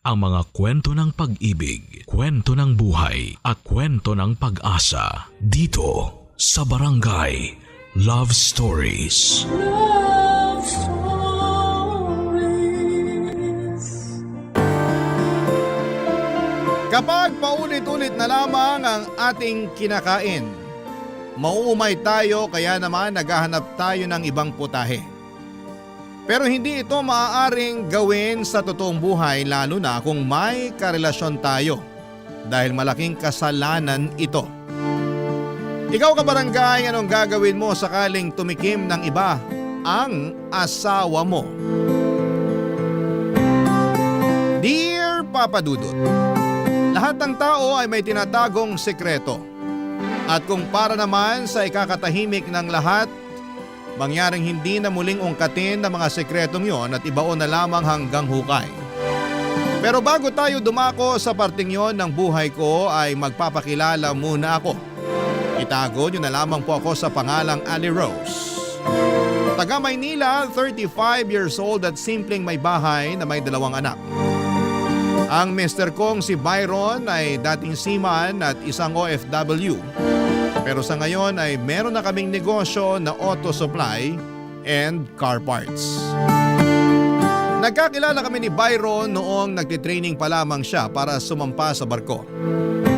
ang mga kwento ng pag-ibig, kwento ng buhay at kwento ng pag-asa dito sa Barangay Love Stories. Love Stories. Kapag paulit-ulit na lamang ang ating kinakain, mauumay tayo kaya naman naghahanap tayo ng ibang putahe. Pero hindi ito maaaring gawin sa totoong buhay lalo na kung may karelasyon tayo dahil malaking kasalanan ito. Ikaw kabarangay, anong gagawin mo sakaling tumikim ng iba ang asawa mo? Dear Papa Dudut, lahat ng tao ay may tinatagong sekreto. At kung para naman sa ikakatahimik ng lahat, mangyaring hindi na muling ungkatin ng mga sekretong yon at ibaon na lamang hanggang hukay. Pero bago tayo dumako sa parting yon ng buhay ko ay magpapakilala muna ako. Itago nyo na lamang po ako sa pangalang Ali Rose. Taga Maynila, 35 years old at simpleng may bahay na may 2 anak. Ang mister kong si Byron ay dating seaman at isang OFW. Pero sa ngayon ay meron na kaming negosyo na auto supply and car parts. Nagkakilala kami ni Byron noong nagtitraining pa lamang siya para sumampa sa barko.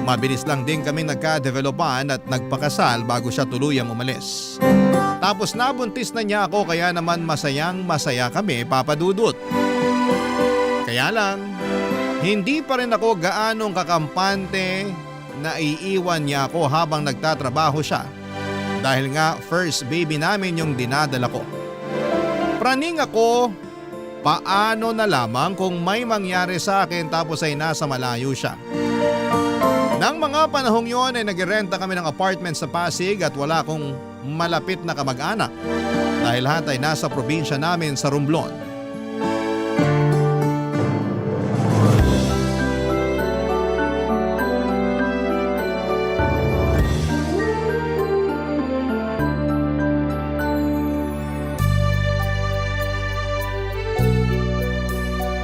Mabilis lang din kami nagka-developan at nagpakasal bago siya tuluyang umalis. Tapos nabuntis na niya ako kaya naman masayang masaya kami, Papa Dudut. Kaya lang, hindi pa rin ako gaanong kakampante na iiwan niya ako habang nagtatrabaho siya dahil nga first baby namin yung dinadala ko. Praning ako, paano na lamang kung may mangyari sa akin tapos ay nasa malayo siya. Nang mga panahong yon ay nagrenta kami ng apartment sa Pasig at wala akong malapit na kamag-anak dahil lahat ay nasa probinsya namin sa Romblon.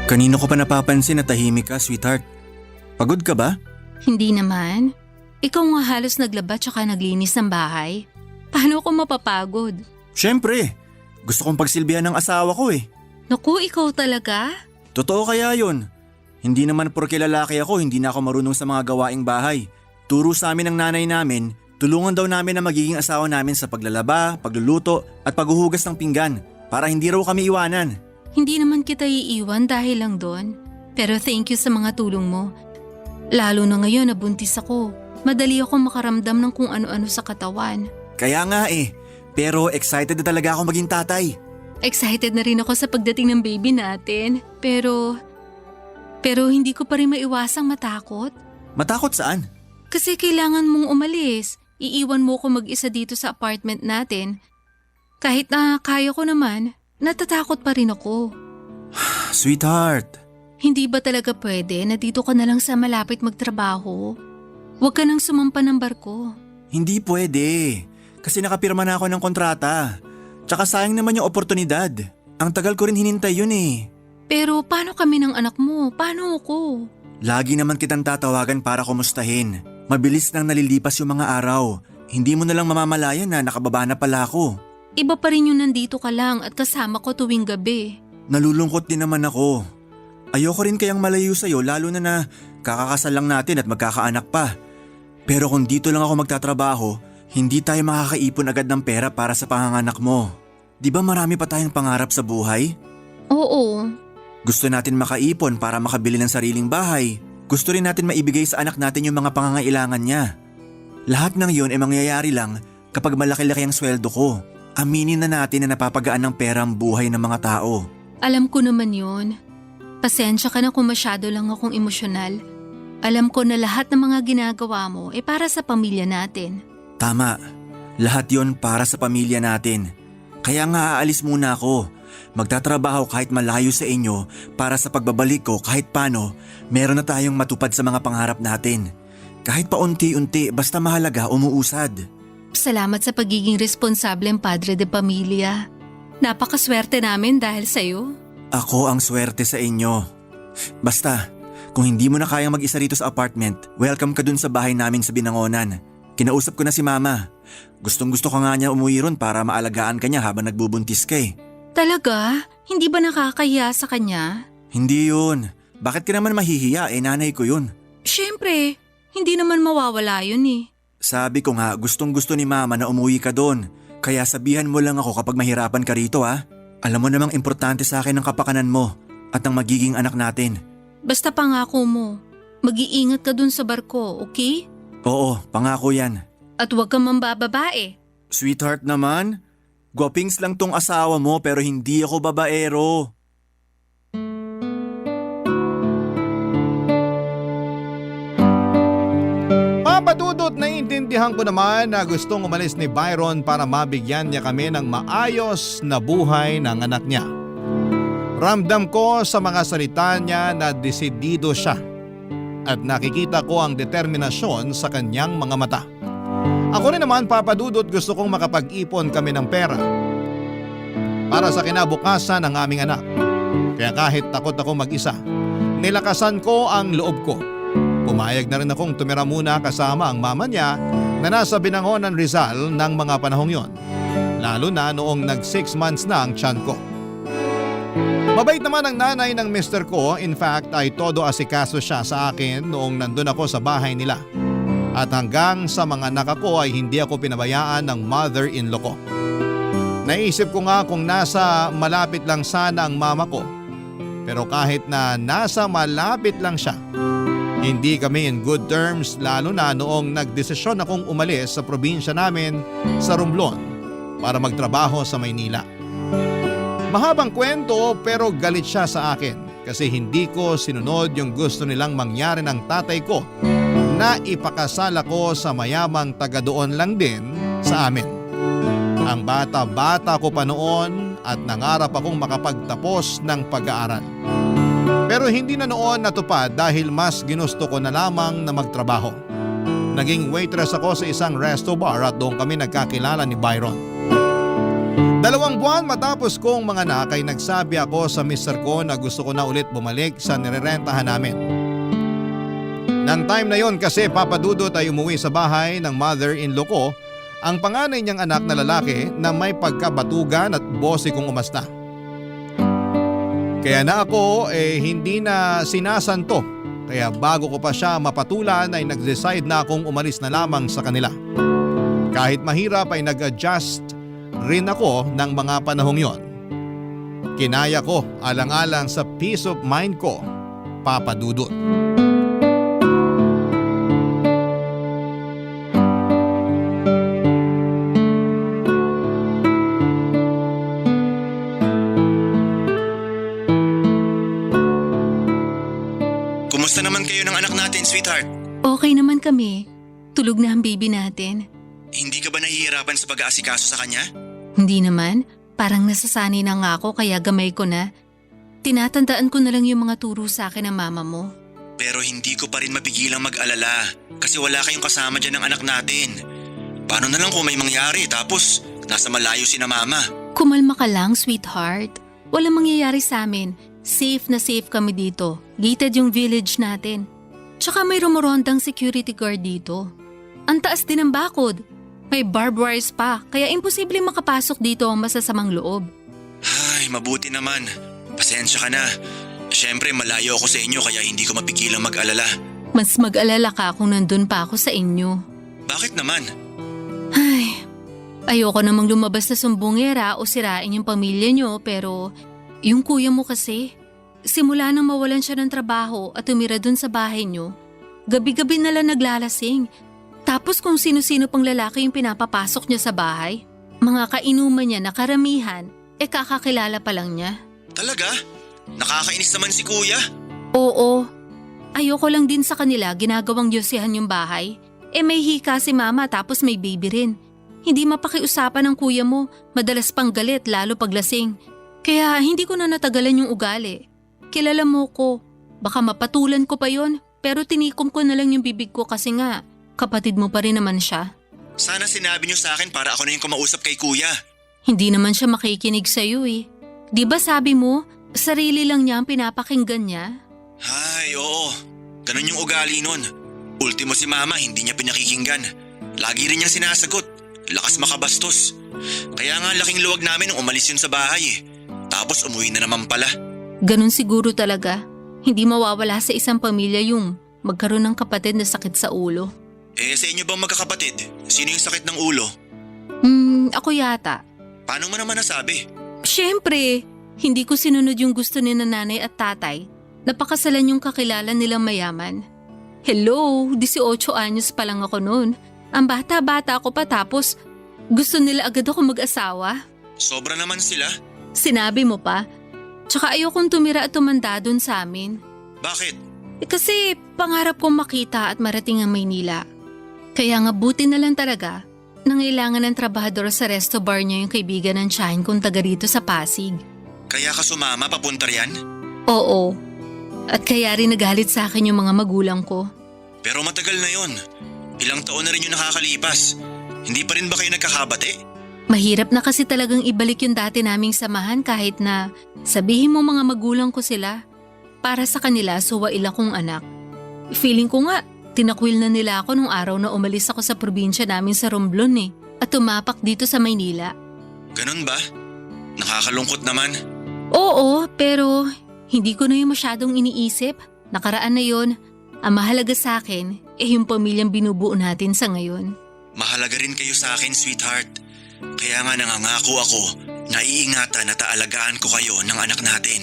Kanino ko pa napapansin na tahimik ka, sweetheart? Pagod ka ba? Hindi naman. Ikaw nga halos naglaba tsaka naglinis ng bahay. Paano ako mapapagod? Siyempre, gusto kong pagsilbihan ng asawa ko eh. Naku, ikaw talaga? Totoo kaya yun? Hindi naman porke lalaki ako, hindi na ako marunong sa mga gawaing bahay. Turo sa amin ng nanay namin, tulungan daw namin ang magiging asawa namin sa paglalaba, pagluluto at paghuhugas ng pinggan para hindi raw kami iwanan. Hindi naman kita iiwan dahil lang doon. Pero thank you sa mga tulong mo. Lalo na ngayon na buntis ako. Madali ako makaramdam ng kung ano-ano sa katawan. Kaya nga eh, pero excited na talaga ako maging tatay. Excited na rin ako sa pagdating ng baby natin. Pero hindi ko pa rin maiwasang matakot. Matakot saan? Kasi kailangan mong umalis. Iiwan mo ko mag-isa dito sa apartment natin. Kahit na kaya ko naman, natatakot pa rin ako. Sweetheart. Hindi ba talaga pwede na dito ka na lang sa malapit magtrabaho? Huwag ka nang sumampa ng barko. Hindi pwede. Kasi nakapirma na ako ng kontrata. Tsaka sayang naman yung oportunidad. Ang tagal ko rin hinintay yun eh. Pero paano kami ng anak mo? Paano ako? Lagi naman kitang tatawagan para kumustahin. Mabilis nang nalilipas yung mga araw. Hindi mo na lang mamamalayan na nakababa na pala ako. Iba pa rin yung nandito ka lang at kasama ko tuwing gabi. Nalulungkot din naman ako. Ayoko rin kayang malayo sa'yo lalo na kakakasal lang natin at magkakaanak pa. Pero kung dito lang ako magtatrabaho, hindi tayo makakaipon agad ng pera para sa panganganak mo. Di ba marami pa tayong pangarap sa buhay? Oo. Gusto natin makaipon para makabili ng sariling bahay. Gusto rin natin maibigay sa anak natin yung mga pangangailangan niya. Lahat ng yun ay mangyayari lang kapag malaki-laki ang sweldo ko. Aminin na natin na napapagaan ng pera ang buhay ng mga tao. Alam ko naman yun. Pasensya ka na kung masyado lang akong emosyonal. Alam ko na lahat ng mga ginagawa mo ay para sa pamilya natin. Tama. Lahat yon para sa pamilya natin. Kaya nga aalis muna ako. Magtatrabaho kahit malayo sa inyo para sa pagbabalik ko kahit paano meron na tayong matupad sa mga pangarap natin. Kahit paunti-unti basta mahalaga umuusad. Salamat sa pagiging responsableng padre de pamilya. Napakaswerte namin dahil sa'yo. Ako ang swerte sa inyo. Basta, Kung hindi mo na kayang mag-isa rito sa apartment, welcome ka dun sa bahay namin sa Binangonan. Kinausap ko na si Mama. Gustong-gusto ka nga niya umuwi ron para maalagaan ka niya habang nagbubuntis ka eh. Talaga? Hindi ba nakakahiya sa kanya? Hindi yun. Bakit ka naman mahihiya? Nanay ko yun. Siyempre, hindi naman mawawala yun eh. Sabi ko nga, gustong-gusto ni Mama na umuwi ka doon. Kaya sabihan mo lang ako kapag mahirapan ka rito ha. Alam mo namang importante sa akin ang kapakanan mo at ang magiging anak natin. Basta pangako mo, mag-iingat ka dun sa barko, okay? Oo, pangako yan. At huwag kang mambababae. Sweetheart naman, gwapings lang tong asawa mo pero hindi ako babaero. Papadudot, naiintindihan ko naman na gustong umalis ni Byron para mabigyan niya kami ng maayos na buhay ng anak niya. Ramdam ko sa mga salita niya na desidido siya at nakikita ko ang determinasyon sa kanyang mga mata. Ako rin naman, papadudot, gusto kong makapag-ipon kami ng pera para sa kinabukasan ng aming anak. Kaya kahit takot ako mag-isa, nilakasan ko ang loob ko. Pumayag na rin akong tumira muna kasama ang mama niya na nasa Binangonan, Rizal ng mga panahong yon. Lalo na noong nag 6 months na ang tiyan ko. Mabait naman ang nanay ng mister ko. In fact ay todo asikaso siya sa akin noong nandun ako sa bahay nila. At hanggang sa mga anak ko ay hindi ako pinabayaan ng mother-in-law ko. Naisip ko nga kung nasa malapit lang sana ang mama ko. Pero kahit na nasa malapit lang siya, hindi kami in good terms, lalo na noong nagdesisyon akong umalis sa probinsya namin sa Romblon para magtrabaho sa Maynila. Mahabang kwento pero galit siya sa akin kasi hindi ko sinunod yung gusto nilang mangyari ng tatay ko na ipakasal ako sa mayamang taga doon lang din sa amin. Ang bata-bata ko pa noon at nangarap akong makapagtapos ng pag-aaral. Pero hindi na noon natupad dahil mas ginusto ko na lamang na magtrabaho. Naging waitress ako sa isang resto bar at doon kami nagkakilala ni Byron. 2 buwan matapos kong manganak ay nagsabi ako sa mister ko na gusto ko na ulit bumalik sa nirerentahan namin. Nang time na yon kasi, papadudot, ay umuwi sa bahay ng mother-in-law ko ang panganay niyang anak na lalaki na may pagkabatugan at bossy kong umasta. Kaya na ako hindi na sinasanto. Kaya bago ko pa siya mapatulan ay nag-decide na akong umalis na lamang sa kanila. Kahit mahirap ay nag-adjust rin ako ng mga panahong yon. Kinaya ko alang-alang sa peace of mind ko, papadudot. Kumusta naman kayo ng anak natin, sweetheart? Okay naman kami. Tulog na ang baby natin. Hindi ka ba nahihirapan sa pag-aasikaso sa kanya? Hindi naman. Parang nasasanay na nga ako kaya gamay ko na. Tinatandaan ko na lang yung mga turo sa akin ng mama mo. Pero hindi ko pa rin mapigilang mag-alala kasi wala kayong kasama dyan ng anak natin. Paano na lang kung may mangyari tapos nasa malayo si na mama? Kumalma ka lang, sweetheart. Walang mangyayari sa amin. Safe na safe kami dito. Gated yung village natin. Tsaka may rumorondang security guard dito. Ang taas din ang bakod. May barbed wires pa, kaya imposible makapasok dito ang masasamang loob. Ay, mabuti naman. Pasensya ka na. Siyempre, malayo ako sa inyo kaya hindi ko mapigilang mag-alala. Mas mag-alala ka kung nandun pa ako sa inyo. Bakit naman? Ay, ayoko namang lumabas na sumbongera o sirain yung pamilya nyo pero yung kuya mo kasi, simula nang mawalan siya ng trabaho at tumira dun sa bahay nyo, gabi-gabi na lang naglalasing. Tapos kung sino-sino pang lalaki yung pinapapasok niya sa bahay, mga kainuman niya na karamihan, kakakilala pa lang niya. Talaga? Nakakainis naman si kuya. Oo. Ayoko lang din sa kanila ginagawang yosihan yung bahay. May hika si mama tapos may baby rin. Hindi mapakiusapan ng kuya mo, madalas pang galit lalo paglasing. Kaya hindi ko na natagalan yung ugali. Kilala mo ko, baka mapatulan ko pa yon pero tinikom ko na lang yung bibig ko kasi nga, kapatid mo pa rin naman siya. Sana sinabi niyo sa akin para ako na yung kumausap kay kuya. Hindi naman siya makikinig sa'yo eh. Di ba sabi mo, sarili lang niya ang pinapakinggan niya? Ay, oo. Ganun yung ugali nun. Ultimo si mama, hindi niya pinakikinggan. Lagi rin niyang sinasagot. Lakas makabastos. Kaya nga laking luwag namin nung umalis yun sa bahay eh. Tapos umuwi na naman pala. Ganun siguro talaga. Hindi mawawala sa isang pamilya yung magkaroon ng kapatid na sakit sa ulo. Sa inyo bang magkakapatid? Sino yung sakit ng ulo? Ako yata. Paano mo naman nasabi? Siyempre, hindi ko sinunod yung gusto ni nanay at tatay. Napakasalan yung kakilala nilang mayaman. Hello, 18 anyos pa lang ako noon. Ang bata-bata ko pa tapos gusto nila agad ako mag-asawa. Sobra naman sila. Sinabi mo pa? Tsaka ayokong tumira at tumanda doon sa amin. Bakit? Kasi pangarap kong makita at marating ang Maynila. Kaya nga buti na lang talaga nangailangan ng trabahador sa resto bar niya yung kaibigan ng tiyahin kong taga rito sa Pasig. Kaya ka sumama papunta riyan? Oo. At kaya rin nagalit sa akin yung mga magulang ko. Pero matagal na yon. Ilang taon na rin yung nakakalipas. Hindi pa rin ba kayo nagkakabate? Mahirap na kasi talagang ibalik yung dati naming samahan kahit na sabihin mo mga magulang ko sila. Para sa kanila, suwail akong anak. Feeling ko nga, tinakwil na nila ako nung araw na umalis ako sa probinsya namin sa Romblon at tumapak dito sa Maynila. Ganun ba? Nakakalungkot naman. Oo, pero hindi ko na yung masyadong iniisip. Nakaraan na yon. Ang mahalaga sa akin yung pamilyang binubuo natin sa ngayon. Mahalaga rin kayo sa akin, sweetheart. Kaya nga nangangako ako na iingatan at aalagaan ko kayo ng anak natin.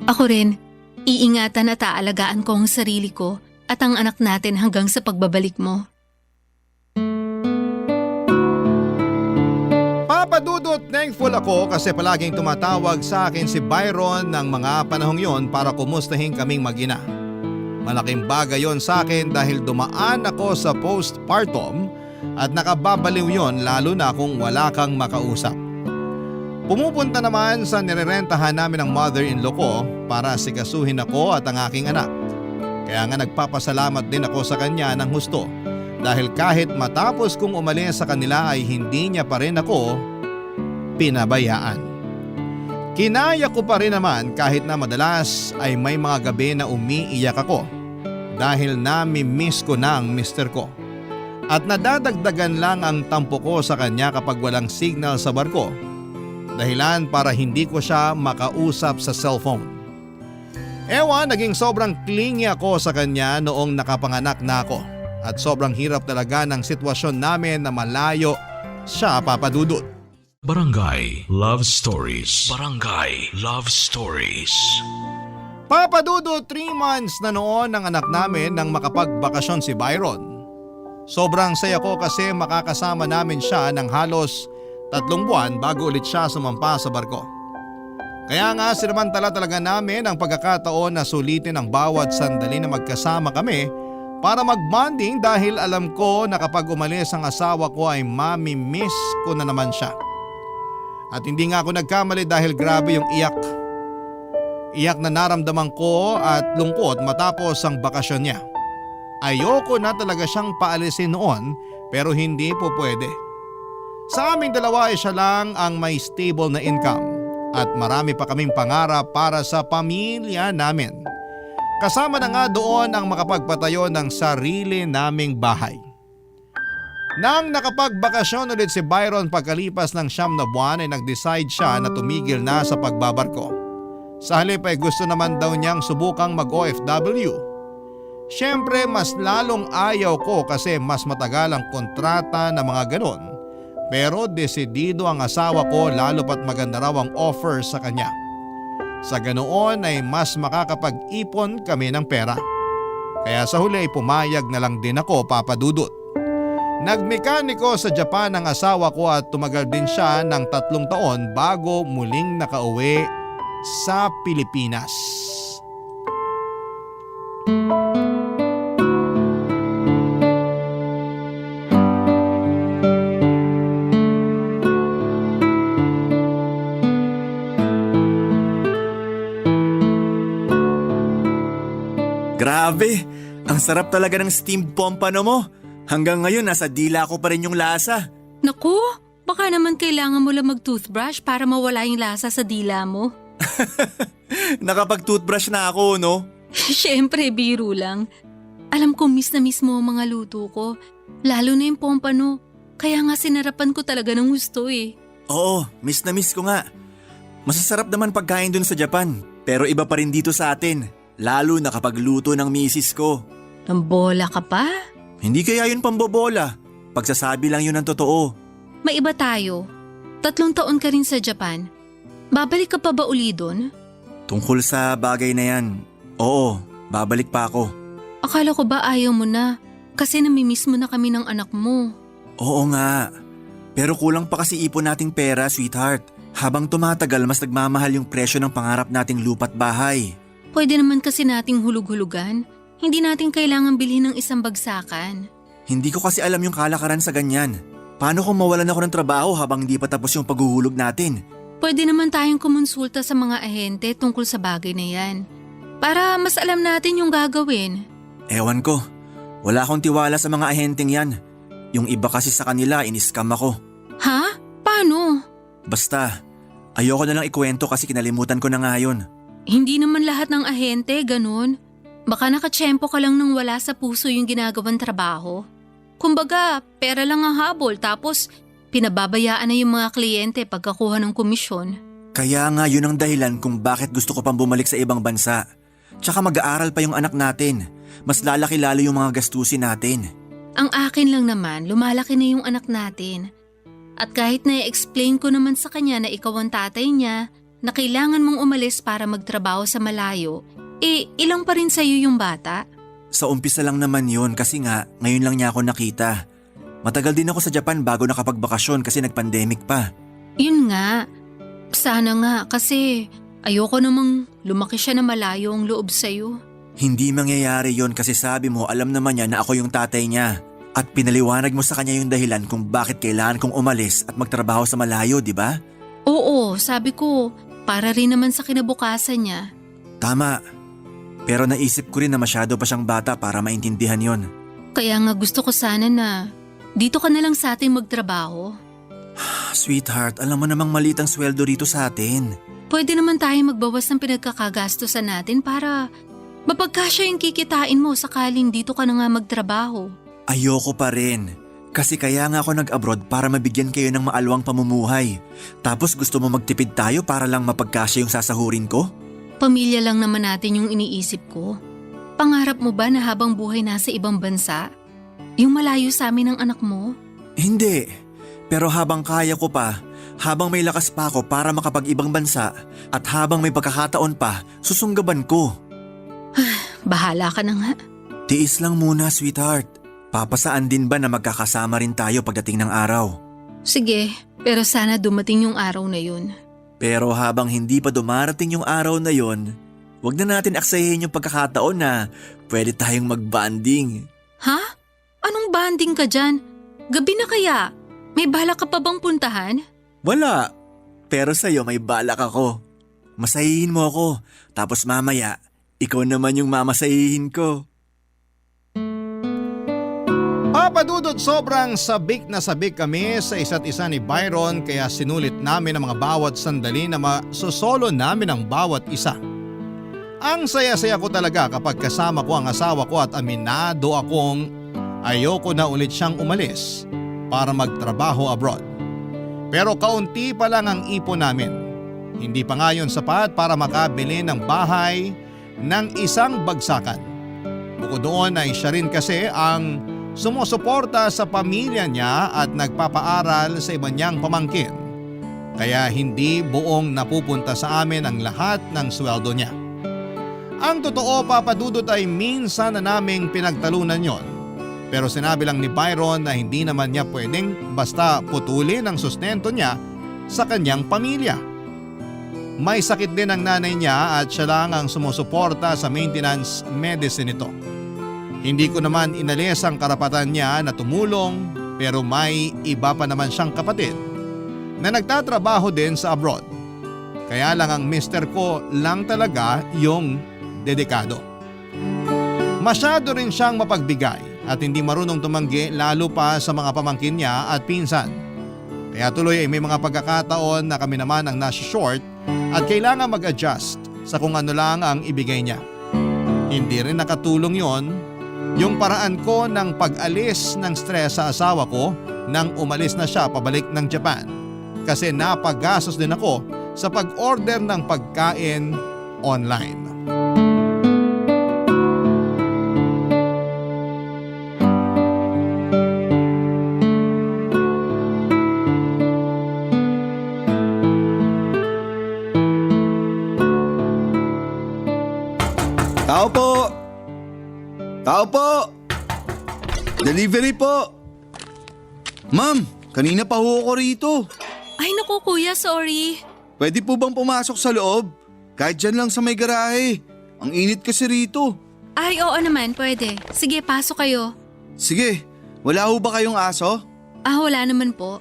Ako rin, iingatan at aalagaan ko ang sarili ko at ang anak natin hanggang sa pagbabalik mo. Papadudot, thankful ako kasi palaging tumatawag sa akin si Byron ng mga panahong yon para kumustahin kaming mag-ina. Malaking bagay yon sa akin dahil dumaan ako sa postpartum at nakababaliw yon lalo na kung wala kang makausap. Pumupunta naman sa nirerentahan namin ng mother-in-law ko para sikasuhin ako at ang aking anak. Kaya nga nagpapasalamat din ako sa kanya ng husto dahil kahit matapos kong umalis sa kanila ay hindi niya pa rin ako pinabayaan. Kinaya ko pa rin naman kahit na madalas ay may mga gabi na umiiyak ako dahil nami-miss ko na ang mister ko. At nadadagdagan lang ang tampo ko sa kanya kapag walang signal sa barko. Dahilan para hindi ko siya makausap sa cellphone. Ewan, naging sobrang clingy ako sa kanya noong nakapanganak na ako. At sobrang hirap talaga ng sitwasyon namin na malayo siya, papadudot. Barangay Love Stories. Barangay Love Stories. Papadudot, 3 months na noon ang anak namin nang makapagbakasyon si Byron. Sobrang saya ko kasi makakasama namin siya ng halos 3 buwan bago ulit siya sumampa sa barko. Kaya nga sinamantala talaga namin ang pagkakataon na sulitin ang bawat sandali na magkasama kami para mag-bonding dahil alam ko na kapag umalis ang asawa ko ay mami-miss ko na naman siya. At hindi nga ako nagkamali dahil grabe yung iyak. Iyak na naramdaman ko at lungkot matapos ang bakasyon niya. Ayoko na talaga siyang paalisin noon pero hindi po pwede. Sa aming dalawa ay siya lang ang may stable na income at marami pa kaming pangarap para sa pamilya namin. Kasama na nga doon ang makapagpatayo ng sarili naming bahay. Nang nakapagbakasyon ulit si Byron pagkalipas ng 9 na buwan ay nag-decide siya na tumigil na sa pagbabarko. Sa halip ay gusto naman daw niyang subukang mag-OFW. Siyempre mas lalong ayaw ko kasi mas matagal ang kontrata na mga ganon. Pero desidido ang asawa ko lalo pat maganda raw ang offer sa kanya. Sa ganoon ay mas makakapag-ipon kami ng pera. Kaya sa huli ay pumayag na lang din ako, papadudot. Nagmekaniko sa Japan ang asawa ko at tumagal din siya ng 3 taon bago muling nakauwi sa Pilipinas. Grabe! Ang sarap talaga ng steamed pompano mo. Hanggang ngayon nasa dila ko pa rin yung lasa. Naku, baka naman kailangan mo lang mag-toothbrush para mawala yung lasa sa dila mo. Nakapag-toothbrush na ako, no? Siyempre, biro lang. Alam ko miss na miss mo ang mga luto ko. Lalo na yung pompano. Kaya nga sinarapan ko talaga ng gusto eh. Oo, miss na miss ko nga. Masasarap naman pagkain dun sa Japan, pero iba pa rin dito sa atin. Lalo na kapag luto ng misis ko. Nambola ka pa? Hindi kaya yun pambobola. Pagsasabi lang yun ng totoo. Maiba tayo. 3 taon ka rin sa Japan. Babalik ka pa ba uli doon? Tungkol sa bagay na yan, oo, babalik pa ako. Akala ko ba ayaw mo na? Kasi namimiss mo na kami ng anak mo. Oo nga. Pero kulang pa kasi ipon nating pera, sweetheart. Habang tumatagal, mas nagmamahal yung presyo ng pangarap nating lupa't bahay. Pwede naman kasi nating hulug-hulugan. Hindi natin kailangan bilhin ng isang bagsakan. Hindi ko kasi alam yung kalakaran sa ganyan. Paano kung mawalan ako ng trabaho habang hindi pa tapos yung paghuhulog natin? Pwede naman tayong kumonsulta sa mga ahente tungkol sa bagay na yan. Para mas alam natin yung gagawin. Ewan ko. Wala akong tiwala sa mga ahenteng yan. Yung iba kasi sa kanila, in-scam ako. Ha? Paano? Basta, ayoko na lang ikwento kasi kinalimutan ko na nga yun. Hindi naman lahat ng ahente ganun. Baka nakatsyempo ka lang nang wala sa puso yung ginagawang trabaho. Kumbaga, pera lang ang habol tapos pinababayaan na yung mga kliyente pagkakuha ng komisyon. Kaya nga yun ang dahilan kung bakit gusto ko pang bumalik sa ibang bansa. Tsaka mag-aaral pa yung anak natin. Mas lalaki lalo yung mga gastusin natin. Ang akin lang naman, lumalaki na yung anak natin. At kahit na-explain ko naman sa kanya na ikaw ang tatay niya, na kailangan mong umalis para magtrabaho sa malayo, ilang pa rin sa'yo yung bata? Sa umpisa lang naman yun kasi nga ngayon lang niya ako nakita. Matagal din ako sa Japan bago nakapagbakasyon kasi nag-pandemic pa. Yun nga. Sana nga kasi ayoko namang lumaki siya na malayo ang loob sa'yo. Hindi mangyayari yon kasi sabi mo alam naman niya na ako yung tatay niya. At pinaliwanag mo sa kanya yung dahilan kung bakit kailangan kong umalis at magtrabaho sa malayo, di ba? Oo, sabi ko, para rin naman sa kinabukasan niya. Tama. Pero naisip ko rin na masyado pa siyang bata para maintindihan yon. Kaya nga gusto ko sana na dito ka na lang sa atin magtrabaho. Sweetheart, alam mo namang maliit ang sweldo rito sa atin. Pwede naman tayo magbawas ng pinagkakagastusan natin para mapagkasya yung kikitain mo sakaling dito ka na nga magtrabaho. Ayoko pa rin. Kasi kaya nga ako nag-abroad para mabigyan kayo ng maalwang pamumuhay. Tapos gusto mo magtipid tayo para lang mapagkasya yung sasahurin ko? Pamilya lang naman natin yung iniisip ko. Pangarap mo ba na habang buhay nasa ibang bansa, yung malayo sa amin ng anak mo? Hindi. Pero habang kaya ko pa, habang may lakas pa ako para makapag-ibang bansa, at habang may pagkakataon pa, susunggaban ko. Bahala ka na nga. Tiis lang muna, sweetheart. Papasaan din ba na magkakasama rin tayo pagdating ng araw? Sige, pero sana dumating yung araw na yun. Pero habang hindi pa dumarating yung araw na yon, wag na natin aksayahin yung pagkakataon na pwede tayong mag-bonding. Ha? Anong banding ka dyan? Gabi na kaya? May balak ka pa bang puntahan? Wala. Pero sa'yo may balak ako. Masahihin mo ako. Tapos mamaya, ikaw naman yung mamasahihin ko. Papadudot, sobrang sabik na sabik kami sa isa't isa ni Byron kaya sinulit namin ang mga bawat sandali na masosolo namin ang bawat isa. Ang saya-saya ko talaga kapag kasama ko ang asawa ko at aminado akong ayoko na ulit siyang umalis para magtrabaho abroad. Pero kaunti pa lang ang ipon namin. Hindi pa nga yun sapat para makabili ng bahay ng isang bagsakan. Bukod doon ay siya rin kasi ang sumusuporta sa pamilya niya at nagpapaaral sa iba niyang pamangkin. Kaya hindi buong napupunta sa amin ang lahat ng sweldo niya. Ang totoo, Papadudot, ay minsan na naming pinagtalunan yon. Pero sinabi lang ni Byron na hindi naman niya pwedeng basta putulin ang sustento niya sa kanyang pamilya. May sakit din ang nanay niya at siya lang ang sumusuporta sa maintenance medicine nito. Hindi ko naman inalis ang karapatan niya na tumulong pero may iba pa naman siyang kapatid na nagtatrabaho din sa abroad. Kaya lang ang mister ko lang talaga yung dedikado. Masyado rin siyang mapagbigay at hindi marunong tumanggi lalo pa sa mga pamangkin niya at pinsan. Kaya tuloy ay may mga pagkakataon na kami naman ang nasa short at kailangan mag-adjust sa kung ano lang ang ibigay niya. Hindi rin nakatulong yon Yung paraan ko ng pag-alis ng stress sa asawa ko nang umalis na siya pabalik ng Japan. Kasi napagastos din ako sa pag-order ng pagkain online. Tao po! Tao po! Delivery po! Ma'am, kanina pa ho ako rito. Ay naku kuya, sorry. Pwede po bang pumasok sa loob? Kahit dyan lang sa may garahe. Ang init kasi rito. Ay oo naman, pwede. Sige, pasok kayo. Sige, wala ho ba kayong aso? Wala naman po.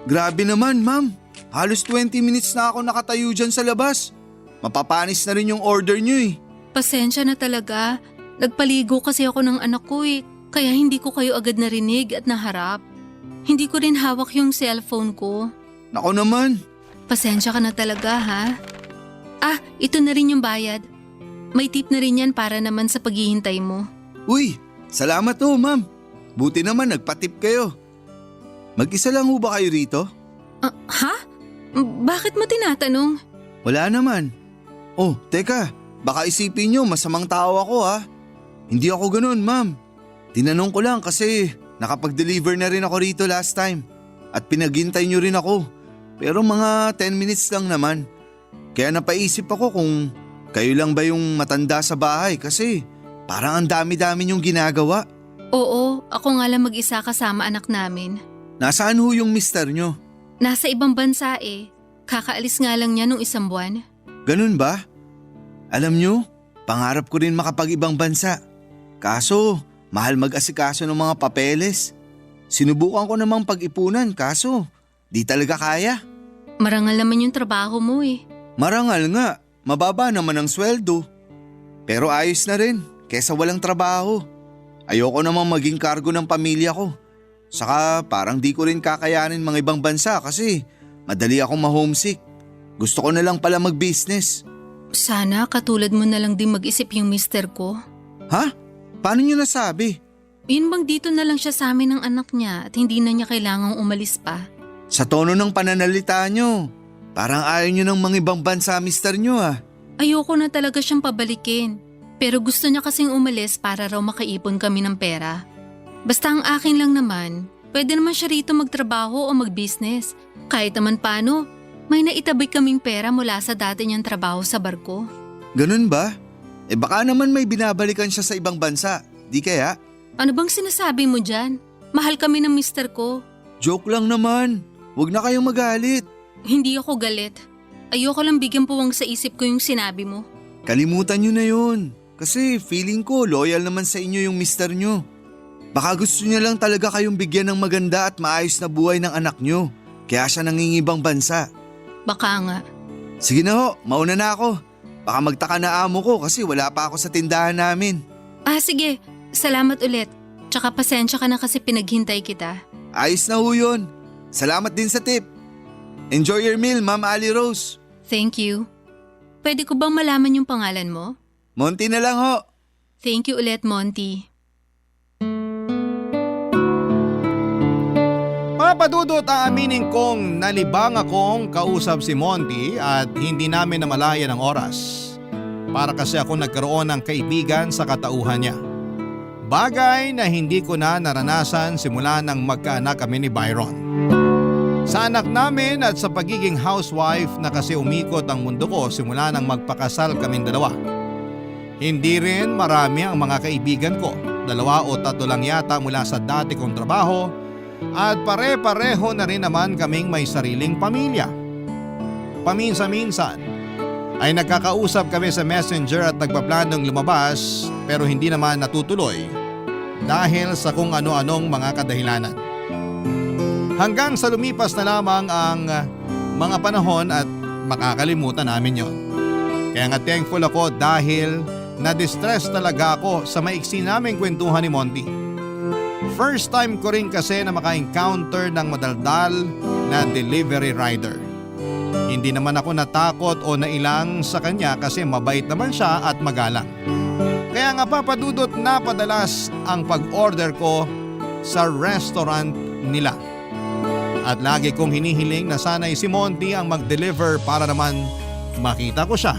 Grabe naman, ma'am. Halos 20 minutes na ako nakatayo dyan sa labas. Mapapanis na rin yung order nyo eh. Pasensya na talaga. Nagpaligo kasi ako ng anak ko eh. Kaya hindi ko kayo agad narinig at naharap. Hindi ko rin hawak yung cellphone ko. Nako naman. Pasensya ka na talaga ha. Ito na rin yung bayad. May tip na rin yan para naman sa paghihintay mo. Uy, salamat ho, ma'am. Buti naman nagpatip kayo. Mag-isa lang ho ba kayo rito? Ha? Bakit mo tinatanong? Wala naman. Oh, teka. Baka isipin nyo masamang tao ako ha. Hindi ako ganun, ma'am. Tinanong ko lang kasi nakapag-deliver na rin ako rito last time. At pinaghintay nyo rin ako. Pero mga 10 minutes lang naman. Kaya napaisip ako kung kayo lang ba yung matanda sa bahay kasi parang ang dami-dami nyong ginagawa. Oo, ako nga lang mag-isa kasama anak namin. Nasaan ho yung mister nyo? Nasa ibang bansa eh. Kakaalis nga lang niya nung 1 buwan. Ganun ba? Alam nyo, pangarap ko rin makapag-ibang bansa. Kaso, mahal mag-asikaso ng mga papeles. Sinubukan ko namang pag-ipunan kaso, di talaga kaya. Marangal naman yung trabaho mo eh. Marangal nga, mababa naman ang sweldo. Pero ayos na rin, kesa walang trabaho. Ayoko namang maging kargo ng pamilya ko. Saka parang di ko rin kakayanin mga ibang bansa kasi madali akong ma-homesick. Gusto ko na lang pala mag-business. Sana katulad mo na lang din mag-isip yung mister ko. Ha? Paano nyo nasabi? Yun bang dito na lang siya sa amin ng anak niya at hindi na niya kailangang umalis pa? Sa tono ng pananalita nyo, parang ayaw nyo ng mga ibang bansa mister nyo ah. Ayoko na talaga siyang pabalikin. Pero gusto niya kasing umalis para raw makaipon kami ng pera. Basta ang akin lang naman, pwede naman siya rito magtrabaho o mag-business. Kahit naman paano, may naitabay kaming pera mula sa dati niyang trabaho sa barko. Ganun ba? Baka naman may binabalikan siya sa ibang bansa, di kaya? Ano bang sinasabi mo dyan? Mahal kami ng mister ko. Joke lang naman, huwag na kayong magalit. Hindi ako galit. Ayoko lang bigyan puwang sa isip ko yung sinabi mo. Kalimutan nyo na yun, kasi feeling ko loyal naman sa inyo yung mister nyo. Baka gusto niya lang talaga kayong bigyan ng maganda at maayos na buhay ng anak nyo, kaya siya nangingibang bansa. Baka nga. Sige na ho, mauna na ako. Baka magtaka na amo ko kasi wala pa ako sa tindahan namin. Sige. Salamat ulit. Tsaka pasensya ka na kasi pinaghintay kita. Ayos na ho yun. Salamat din sa tip. Enjoy your meal, Ma'am Ali Rose. Thank you. Pwede ko bang malaman yung pangalan mo? Monty na lang ho. Thank you ulit, Monty. Papadudot aaminin kong nalibang akong kausap si Monty at hindi namin namalayan ang oras. Para kasi ako nagkaroon ng kaibigan sa katauhan niya. Bagay na hindi ko na naranasan simula nang magkaanak kami ni Byron. Sa anak namin at sa pagiging housewife na kasi umikot ang mundo ko simula nang magpakasal kaming dalawa. Hindi rin marami ang mga kaibigan ko, 2 o 3 lang yata mula sa dati kong trabaho at pare-pareho na rin naman kaming may sariling pamilya. Paminsan-minsan ay nagkakausap kami sa messenger at nagpaplanong lumabas pero hindi naman natutuloy dahil sa kung ano-anong mga kadahilanan. Hanggang sa lumipas na lamang ang mga panahon at makakalimutan namin yon. Kaya nga thankful ako dahil na-distress talaga ako sa maiksi naming kwentuhan ni Monty. First time ko rin kasi na maka-encounter ng madaldal na delivery rider. Hindi naman ako natakot o nailang sa kanya kasi mabait naman siya at magalang. Kaya nga papadudot na padalas ang pag-order ko sa restaurant nila. At lagi kong hinihiling na sana'y si Monty ang mag-deliver para naman makita ko siya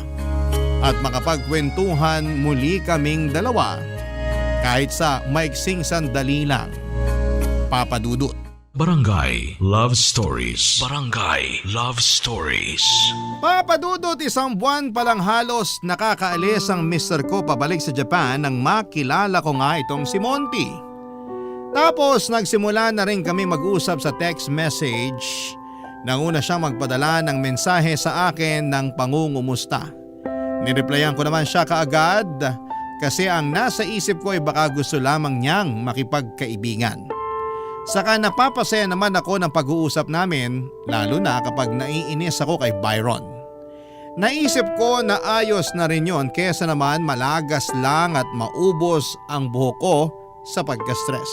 at makapagkwentuhan muli kaming dalawa kahit sa maiksing sandali lang. Papadudot. Barangay Love Stories. Barangay Love Stories. Papadudot, isang buwan pa lang halos nakakaalis ang mister ko pabalik sa Japan nang makilala ko nga itong si Monty. Tapos nagsimula na rin kami mag-usap sa text message. Nanguna siyang magpadala ng mensahe sa akin ng pangungumusta. Nireplyan ko naman siya kaagad kasi ang nasa isip ko ay baka gusto lamang niyang makipagkaibigan. Saka napapasaya naman ako ng pag-uusap namin, lalo na kapag naiinis ako kay Byron. Naisip ko na ayos na rin yon kesa naman malagas lang at maubos ang buhok ko sa pagka-stress.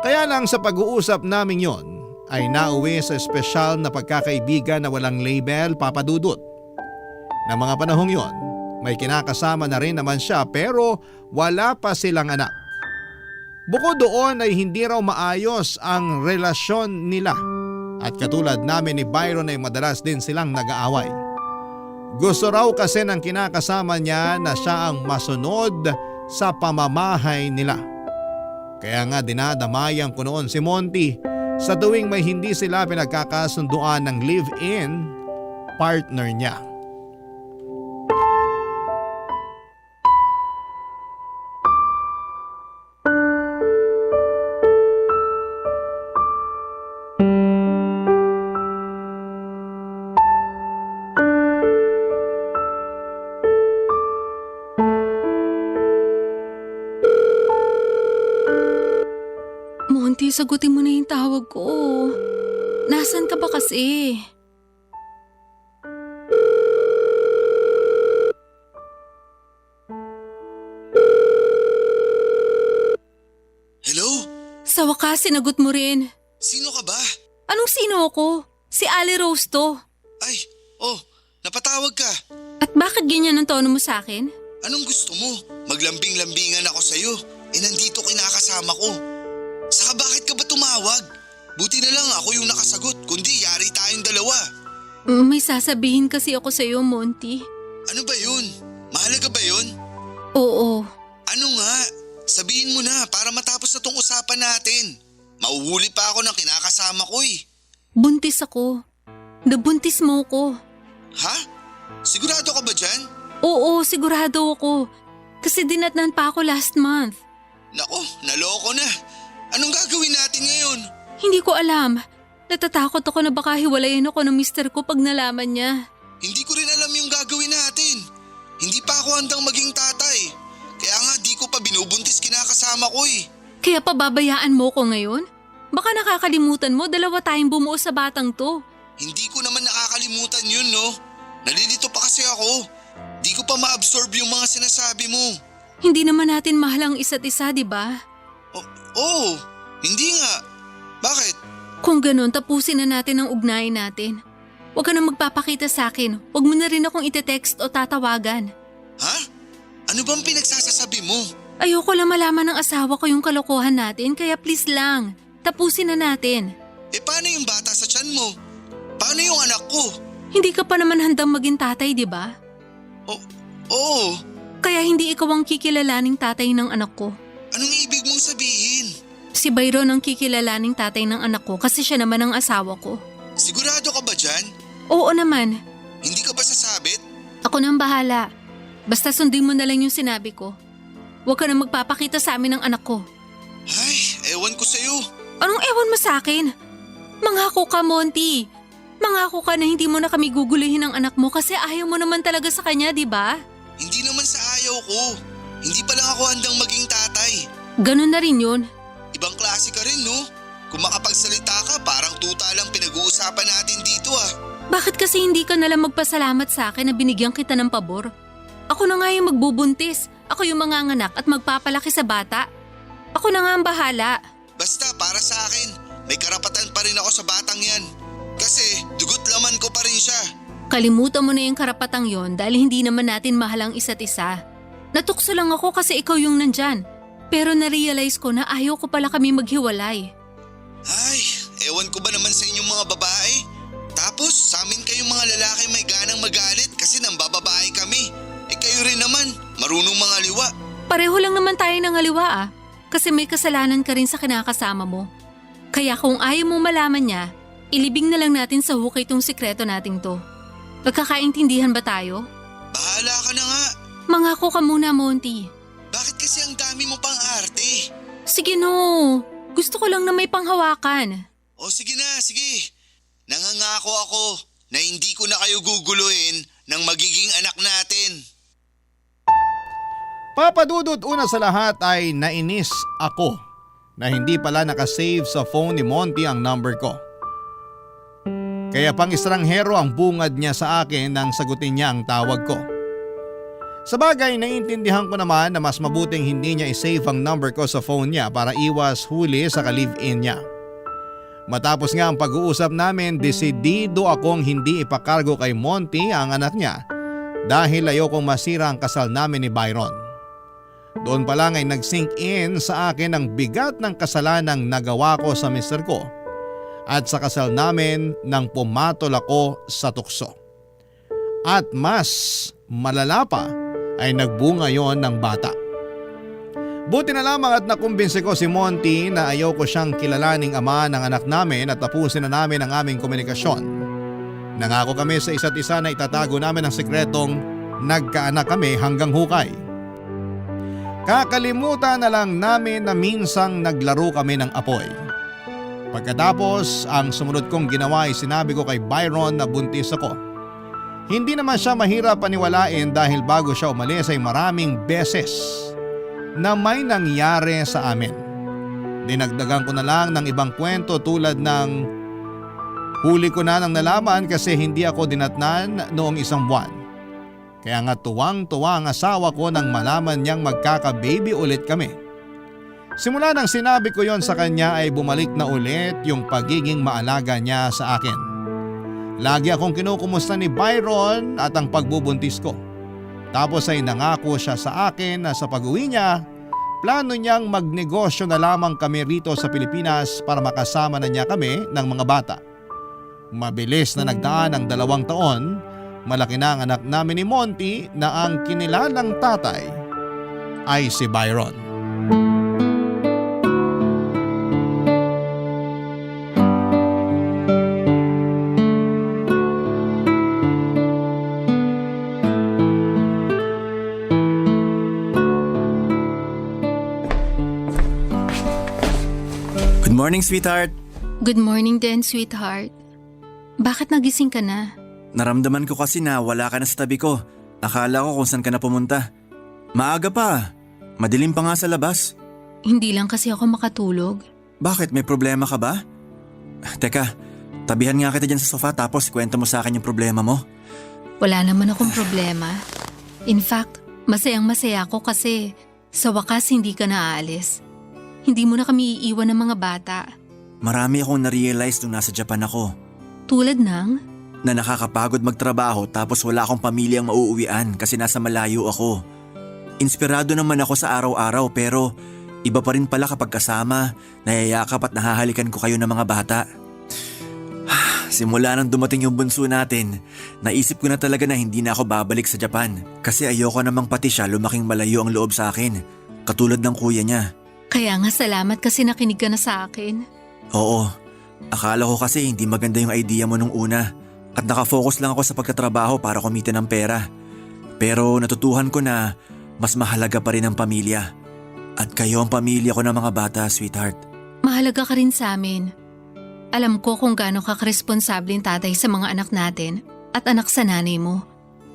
Kaya lang sa pag-uusap namin yon ay nauwi sa espesyal na pagkakaibigan na walang label, papadudot. Na mga panahong yon, may kinakasama na rin naman siya pero wala pa silang anak. Bukod doon ay hindi raw maayos ang relasyon nila at katulad namin ni Byron ay madalas din silang nag-aaway. Gusto raw kasi ng kinakasama niya na siya ang masunod sa pamamahay nila. Kaya nga dinadamayan ko noon si Monty sa tuwing may hindi sila pinagkakasunduan ng live-in partner niya. Monty, sagutin mo na yung tawag ko. Nasaan ka ba kasi? Hello? Sa wakas, sinagot mo rin. Sino ka ba? Anong sino ako? Si Ali Rose to. Ay, napatawag ka. At bakit ganyan ang tono mo sa akin? Anong gusto mo? Maglambing-lambingan ako sa'yo. Nandito kinakasama ko. Saka bakit ka ba tumawag? Buti na lang ako yung nakasagot, kundi yari tayong dalawa. May sasabihin kasi ako sa'yo, Monty. Ano ba yun? Mahalaga ba yun? Oo. Ano nga? Sabihin mo na para matapos na tong usapan natin. Mauhuli pa ako ng kinakasama ko eh. Buntis ako. Nabuntis mo ko. Ha? Sigurado ka ba dyan? Oo, sigurado ako. Kasi dinatnan pa ako last month. Nako, naloko na. Anong gagawin natin ngayon? Hindi ko alam. Natatakot ako na baka hiwalayin ako ng mister ko pag nalaman niya. Hindi ko rin alam yung gagawin natin. Hindi pa ako handang maging tatay. Kaya nga di ko pa binubuntis kinakasama ko eh. Kaya pababayaan mo ko ngayon? Baka nakakalimutan mo, dalawa tayong bumuo sa batang to. Hindi ko naman nakakalimutan yun, no? Nalilito pa kasi ako. Di ko pa ma-absorb yung mga sinasabi mo. Hindi naman natin mahal ang isa't isa, di ba? Oo, hindi nga. Bakit? Kung ganun, tapusin na natin ang ugnayan natin. Huwag ka na magpapakita sa akin. Huwag mo na rin akong ite-text o tatawagan. Ha? Ano bang pinagsasasabi mo? Ayoko lang malaman ng asawa ko yung kalokohan natin, kaya please lang, tapusin na natin. Paano yung bata sa tiyan mo? Paano yung anak ko? Hindi ka pa naman handang maging tatay, di ba? Oo. Kaya hindi ikaw ang kikilalaning tatay ng anak ko. Anong ibig mong sabihin? Si Byron ang kikilalaning tatay ng anak ko kasi siya naman ang asawa ko. Sigurado ka ba dyan? Oo naman. Hindi ka ba sasabit? Ako nang bahala. Basta sundin mo na lang yung sinabi ko. Huwag ka na magpapakita sa amin ng anak ko. Ay, ewan ko sa'yo. Anong ewan mo sa akin? Mangako ka, Monty. Mangako ka na hindi mo na kami guguluhin ng anak mo kasi ayaw mo naman talaga sa kanya, di ba? Hindi naman sa ayaw ko. Hindi pa lang ako handang maging tatay. Ganun na rin yun. Ibang klase ka rin, no? Kung makapagsalita ka, parang tuta lang pinag-uusapan natin dito ah. Bakit kasi hindi ka nalang magpasalamat sa akin na binigyan kita ng pabor? Ako na nga yung magbubuntis. Ako yung manganganak at magpapalaki sa bata. Ako na nga ang bahala. Basta para sa akin, may karapatan pa rin ako sa batang yan. Kasi dugot laman ko pa rin siya. Kalimutan mo na yung karapatang yon dahil hindi naman natin mahal ang isa't isa. Natukso lang ako kasi ikaw yung nandyan. Pero na-realize ko na ayaw ko pala kami maghiwalay. Ay, ewan ko ba naman sa inyong mga babae? Tapos sa amin kayong mga lalaki may ganang magalit kasi nambababae kami. Kayo rin naman, marunong mga liwa. Pareho lang naman tayo ng aliwa kasi may kasalanan ka rin sa kinakasama mo. Kaya kung ayaw mo malaman niya, ilibing na lang natin sa hukay tong sikreto nating to. Nagkakaintindihan ba tayo? Bahala ka na nga. Mangako ka muna, Monty. Bakit kasi ang dami mo pang arte? Sige no, gusto ko lang na may panghawakan. O sige na, sige. Nangangako ako na hindi ko na kayo guguluhin ng magiging anak natin. Papadudot, una sa lahat ay nainis ako na hindi pala nakasave sa phone ni Monty ang number ko. Kaya pang estranghero ang bungad niya sa akin nang sagutin niya ang tawag ko. Sa bagay, naiintindihan ko naman na mas mabuting hindi niya isave ang number ko sa phone niya para iwas huli sa ka-live-in niya. Matapos nga ang pag-uusap namin, desidido akong hindi ipakargo kay Monty ang anak niya dahil ayokong masira ang kasal namin ni Byron. Doon pa lang ay nag-sink in sa akin ang bigat ng kasalanang nagawa ko sa mister ko at sa kasal namin nang pumatol ako sa tukso. At mas malala pa ay nagbunga yon ng bata. Buti na lamang at nakumbinsi ko si Monty na ayaw ko siyang kilalaning ama ng anak namin at tapusin na namin ang aming komunikasyon. Nangako kami sa isa't isa na itatago namin ang sikretong nagkaanak kami hanggang hukay. Kakalimutan na lang namin na minsang naglaro kami ng apoy. Pagkatapos, ang sumunod kong ginawa ay sinabi ko kay Byron na buntis ako. Hindi naman siya mahirap paniwalain dahil bago siya umalis ay maraming beses na may nangyari sa amin. Dinagdagan ko na lang ng ibang kwento tulad ng huli ko na nang nalaman kasi hindi ako dinatnan noong 1 buwan. Kaya nga tuwang-tuwa ang asawa ko nang malaman niyang magkaka-baby ulit kami. Simula nang sinabi ko yon sa kanya ay bumalik na ulit yung pagiging maalaga niya sa akin. Lagi akong kinukumusta ni Byron at ang pagbubuntis ko. Tapos ay nangako siya sa akin na sa pag-uwi niya, plano niyang magnegosyo na lamang kami rito sa Pilipinas para makasama na niya kami ng mga bata. Mabilis na nagdaan ang 2 taon, malaki na ang anak namin ni Monty na ang kinilalang tatay ay si Byron. Good morning, sweetheart. Good morning din, sweetheart. Bakit nagising ka na? Naramdaman ko kasi na wala ka na sa tabi ko. Akala ko kung saan ka na pumunta. Maaga pa. Madilim pa nga sa labas. Hindi lang kasi ako makatulog. Bakit? May problema ka ba? Teka, tabihan nga kita dyan sa sofa tapos kwento mo sa akin yung problema mo. Wala naman akong problema. In fact, masayang-masaya ako kasi sa wakas hindi ka na aalis. Hindi mo na kami iiwan ng mga bata. Marami akong na-realize nung nasa Japan ako. Tulad ng? Na nakakapagod magtrabaho tapos wala akong pamilyang mauuwian kasi nasa malayo ako. Inspirado naman ako sa araw-araw pero iba pa rin pala kapag kasama, nayayakap at nahahalikan ko kayo ng mga bata. Simula nang dumating yung bunso natin, naisip ko na talaga na hindi na ako babalik sa Japan kasi ayoko namang pati siya lumaking malayo ang loob sa akin, katulad ng kuya niya. Kaya nga salamat kasi nakinig ka na sa akin. Oo, akala ko kasi hindi maganda yung idea mo nung una at nakafocus lang ako sa pagtatrabaho para kumita ng pera. Pero natutuhan ko na mas mahalaga pa rin ang pamilya. At kayo ang pamilya ko ng mga bata, sweetheart. Mahalaga ka rin sa amin. Alam ko kung gaano ka karesponsabling tatay sa mga anak natin at anak sa nanay mo.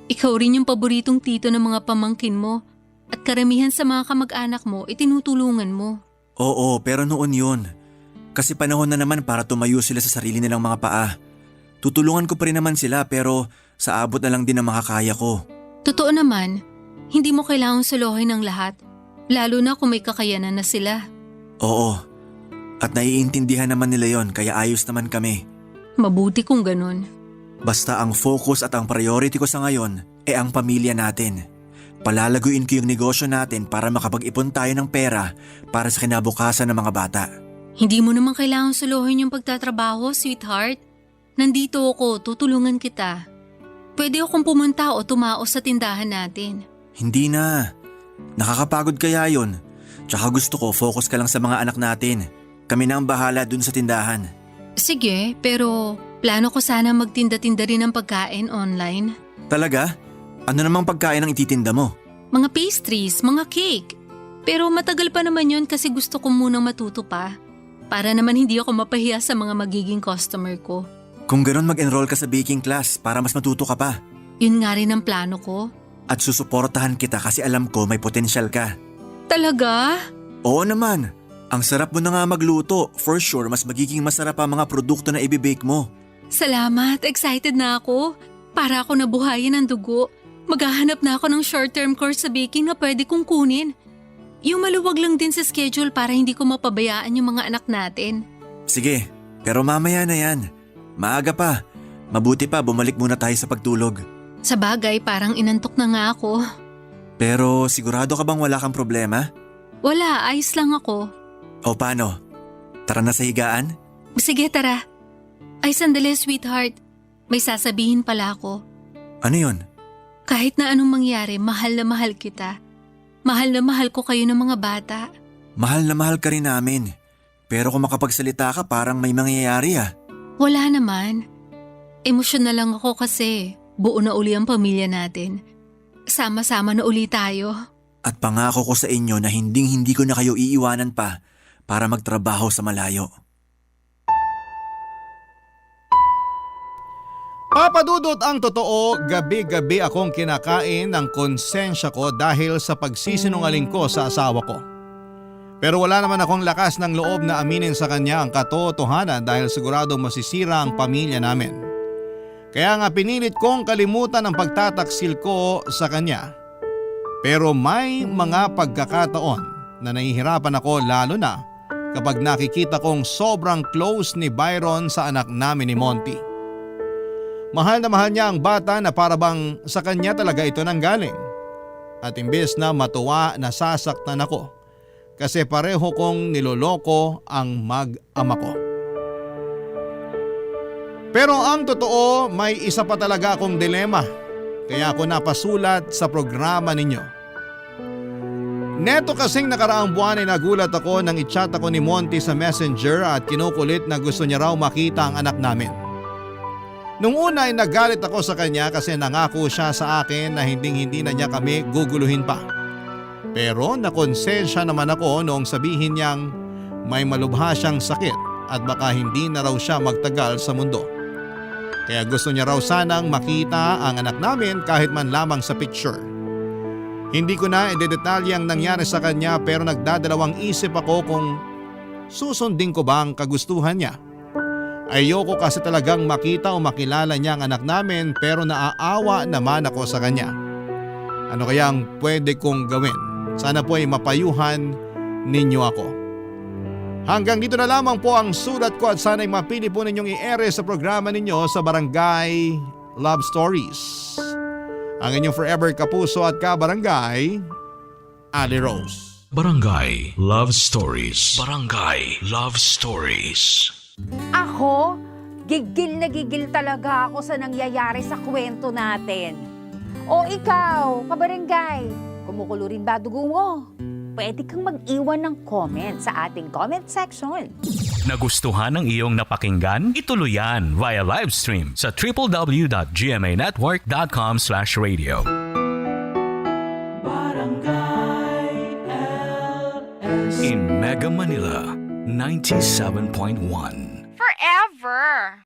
Ikaw rin yung paboritong tito ng mga pamangkin mo at karamihan sa mga kamag-anak mo itinutulungan mo. Oo, pero noon yun. Kasi panahon na naman para tumayo sila sa sarili nilang mga paa. Tutulungan ko pa rin naman sila pero sa abot na lang din ang makakaya ko. Totoo naman, hindi mo kailangang suluhin ng lahat, lalo na kung may kakayanan na sila. Oo, at naiintindihan naman nila yon kaya ayos naman kami. Mabuti kung ganun. Basta ang focus at ang priority ko sa ngayon ay ang pamilya natin. Palalaguin ko yung negosyo natin para makapag-ipon tayo ng pera para sa kinabukasan ng mga bata. Hindi mo naman kailangan suluhin yung pagtatrabaho, sweetheart. Nandito ako, tutulungan kita. Pwede akong pumunta o tumaos sa tindahan natin. Hindi na. Nakakapagod kaya yun. Tsaka gusto ko focus ka lang sa mga anak natin. Kami na ang bahala dun sa tindahan. Sige, pero plano ko sana magtinda-tinda rin ng pagkain online. Talaga? Ano namang pagkain ang ititinda mo? Mga pastries, mga cake. Pero matagal pa naman yon kasi gusto ko munang matuto pa. Para naman hindi ako mapahiya sa mga magiging customer ko. Kung gano'n mag-enroll ka sa baking class para mas matuto ka pa. Yun nga rin ang plano ko. At susuportahan kita kasi alam ko may potensyal ka. Talaga? Oo naman. Ang sarap mo na nga magluto. For sure, mas magiging masarap ang mga produkto na ibibake mo. Salamat, excited na ako. Para ako nabuhayin ng dugo. Maghahanap na ako ng short-term course sa baking na pwede kong kunin. Yung maluwag lang din sa schedule para hindi ko mapabayaan yung mga anak natin. Sige, pero mamaya na yan. Maaga pa. Mabuti pa bumalik muna tayo sa pagtulog. Sa bagay, parang inantok na nga ako. Pero sigurado ka bang wala kang problema? Wala, ayos lang ako. O paano? Tara na sa higaan? Sige, tara. Ay, sandali, sweetheart. May sasabihin pala ako. Ano yun? Kahit na anong mangyari, mahal na mahal kita. Mahal na mahal ko kayo ng mga bata. Mahal na mahal ka rin namin. Pero kung makapagsalita ka parang may mangyayari ah. Wala naman. Emosyonal lang ako kasi buo na uli ang pamilya natin. Sama-sama na uli tayo. At pangako ko sa inyo na hindi ko na kayo iiwanan pa para magtrabaho sa malayo. Papadudot ang totoo, gabi-gabi akong kinakain ng konsensya ko dahil sa pagsisinungaling ko sa asawa ko. Pero wala naman akong lakas ng loob na aminin sa kanya ang katotohanan dahil siguradong masisira ang pamilya namin. Kaya nga pinilit kong kalimutan ang pagtataksil ko sa kanya. Pero may mga pagkakataon na nahihirapan ako lalo na kapag nakikita kong sobrang close ni Byron sa anak namin ni Monty. Mahal na mahal niya ang bata na parabang sa kanya talaga ito nanggaling. At imbes na matuwa, nasasaktan ako. Kasi pareho kong niloloko ang mag-ama ko. Pero ang totoo, may isa pa talaga akong dilema. Kaya ako napasulat sa programa ninyo. Neto kasing nakaraang buwan ay nagulat ako nang i-chat ako ni Monty sa Messenger at kinukulit na gusto niya raw makita ang anak namin. Nung una ay nagalit ako sa kanya kasi nangako siya sa akin na hindi na niya kami guguluhin pa. Pero nakonsensya naman ako noong sabihin niyang may malubha siyang sakit at baka hindi na raw siya magtagal sa mundo. Kaya gusto niya raw sanang makita ang anak namin kahit man lamang sa picture. Hindi ko na idedetalye ang nangyari sa kanya pero nagdadalawang isip ako kung susundin ko ba ang kagustuhan niya. Ayoko kasi talagang makita o makilala niya ang anak namin pero naaawa naman ako sa kanya. Ano kaya ang pwede kong gawin? Sana po ay mapayuhan ninyo ako. Hanggang dito na lamang po ang sulat ko at sana ay mapili po ninyong i-ere sa programa ninyo sa Barangay Love Stories. Ang inyong forever kapuso at kabarangay, Ali Rose. Barangay Love Stories. Barangay Love Stories. Ako, gigil na gigil talaga ako sa nangyayari sa kwento natin. O ikaw, kabarangay, kumukulo rin ba dugo mo? Pwede kang mag-iwan ng comment sa ating comment section. Nagustuhan ng iyong napakinggan? Ituloy yan via live stream sa www.gmanetwork.com/radio. In Mega Manila, 97.1. Forever.